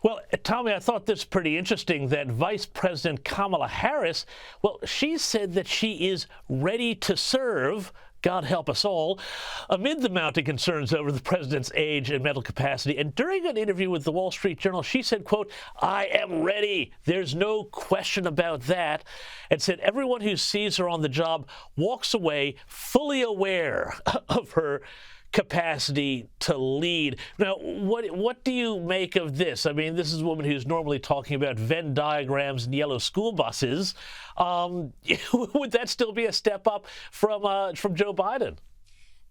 Well, Tommy, I thought this pretty interesting that Vice President Kamala Harris, well, she said that she is ready to serve, God help us all, amid the mounting concerns over the president's age and mental capacity. And during an interview with the Wall Street Journal, she said, quote, "I am ready. There's no question about that," and said everyone who sees her on the job walks away fully aware of her capacity to lead. Now, what do you make of this? I mean, this is a woman who's normally talking about Venn diagrams and yellow school buses. Would that still be a step up from Joe Biden?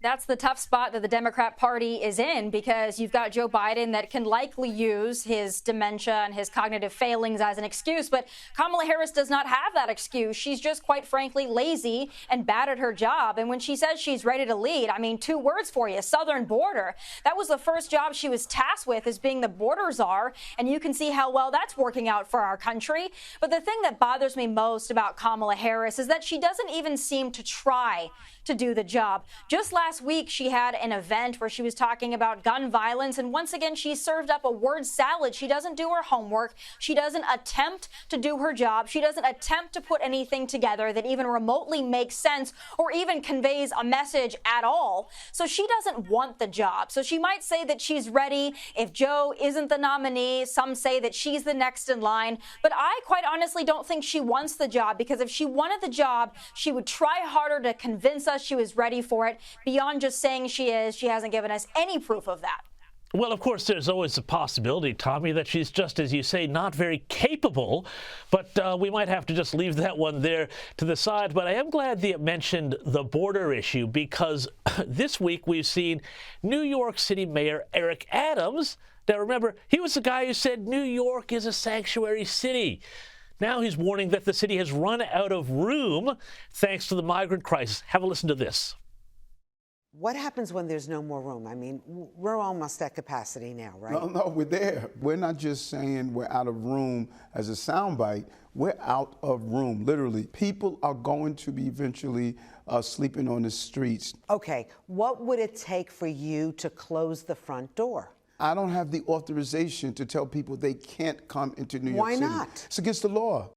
That's the tough spot that the Democrat Party is in, because you've got Joe Biden that can likely use his dementia and his cognitive failings as an excuse. But Kamala Harris does not have that excuse. She's just, quite frankly, lazy and bad at her job. And when she says she's ready to lead, I mean, two words for you: southern border. That was the first job she was tasked with, as being the border czar. And you can see how well that's working out for our country. But the thing that bothers me most about Kamala Harris is that she doesn't even seem to try to do the job. Just last week, she had an event where she was talking about gun violence, and once again, she served up a word salad. She doesn't do her homework. She doesn't attempt to do her job. She doesn't attempt to put anything together that even remotely makes sense or even conveys a message at all. So she doesn't want the job. So she might say that she's ready if Joe isn't the nominee. Some say that she's the next in line. But I quite honestly don't think she wants the job, because if she wanted the job, she would try harder to convince us she was ready for it. Beyond just saying she is, she hasn't given us any proof of that. Well, of course, there's always the possibility, Tommy, that she's just, as you say, not very capable. But we might have to just leave that one there to the side. But I am glad that you mentioned the border issue, because this week we've seen New York City Mayor Eric Adams. Now, remember, he was the guy who said New York is a sanctuary city. Now he's warning that the city has run out of room thanks to the migrant crisis. Have a listen to this. What happens when there's no more room? I mean, we're almost at capacity now, right? No, we're there. We're not just saying we're out of room as a soundbite. We're out of room, literally. People are going to be eventually sleeping on the streets. Okay, what would it take for you to close the front door? I don't have the authorization to tell people they can't come into New York City. Why not? It's against the law.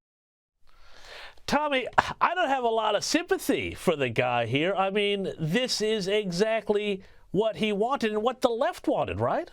Tommy, I don't have a lot of sympathy for the guy here. I mean, this is exactly what he wanted and what the left wanted, right?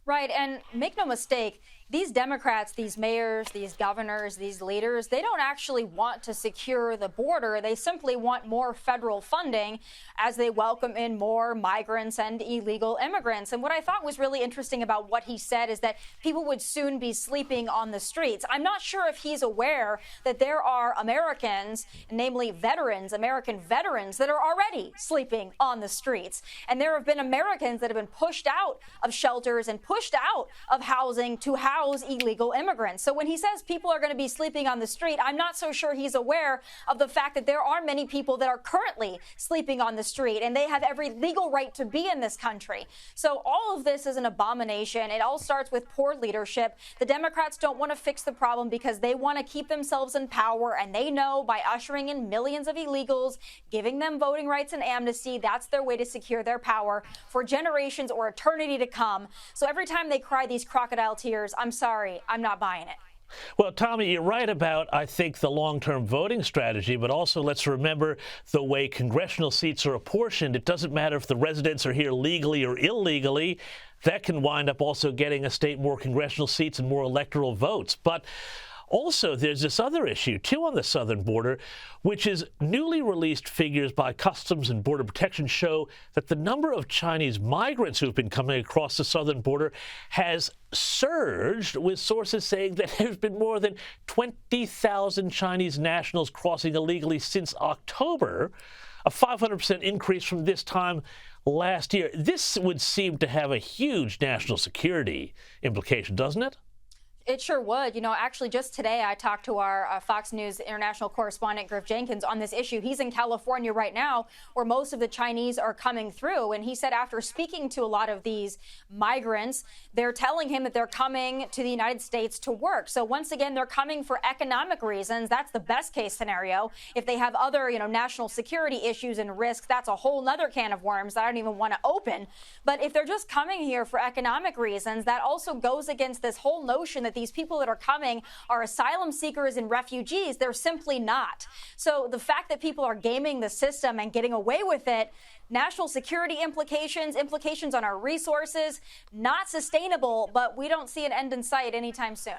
Right, and make no mistake, these Democrats, these mayors, these governors, these leaders, they don't actually want to secure the border. They simply want more federal funding as they welcome in more migrants and illegal immigrants. And what I thought was really interesting about what he said is that people would soon be sleeping on the streets. I'm not sure if he's aware that there are Americans, namely veterans, American veterans, that are already sleeping on the streets. And there have been Americans that have been pushed out of shelters and pushed out of housing to house illegal immigrants. So when he says people are going to be sleeping on the street, I'm not so sure he's aware of the fact that there are many people that are currently sleeping on the street, and they have every legal right to be in this country. So all of this is an abomination. It all starts with poor leadership. The Democrats don't want to fix the problem because they want to keep themselves in power, and they know by ushering in millions of illegals, giving them voting rights and amnesty, that's their way to secure their power for generations or eternity to come. So every time they cry these crocodile tears, I'm sorry, I'm not buying it. Well, Tommy, you're right about, I think, the long-term voting strategy, but also let's remember the way congressional seats are apportioned. It doesn't matter if the residents are here legally or illegally. That can wind up also getting a state more congressional seats and more electoral votes. But also, there's this other issue, too, on the southern border, which is newly released figures by Customs and Border Protection show that the number of Chinese migrants who've been coming across the southern border has surged, with sources saying that there's been more than 20,000 Chinese nationals crossing illegally since October, a 500% increase from this time last year. This would seem to have a huge national security implication, doesn't it? It sure would. You know, actually, just today I talked to our Fox News International Correspondent, Griff Jenkins, on this issue. He's in California right now, where most of the Chinese are coming through. And he said after speaking to a lot of these migrants, they're telling him that they're coming to the United States to work. So once again, they're coming for economic reasons. That's the best case scenario. If they have other, national security issues and risks, that's a whole nother can of worms that I don't even want to open. But if they're just coming here for economic reasons, that also goes against this whole notion that these people that are coming are asylum seekers and refugees. They're simply not. So the fact that people are gaming the system and getting away with it, national security implications on our resources, not sustainable, but we don't see an end in sight anytime soon.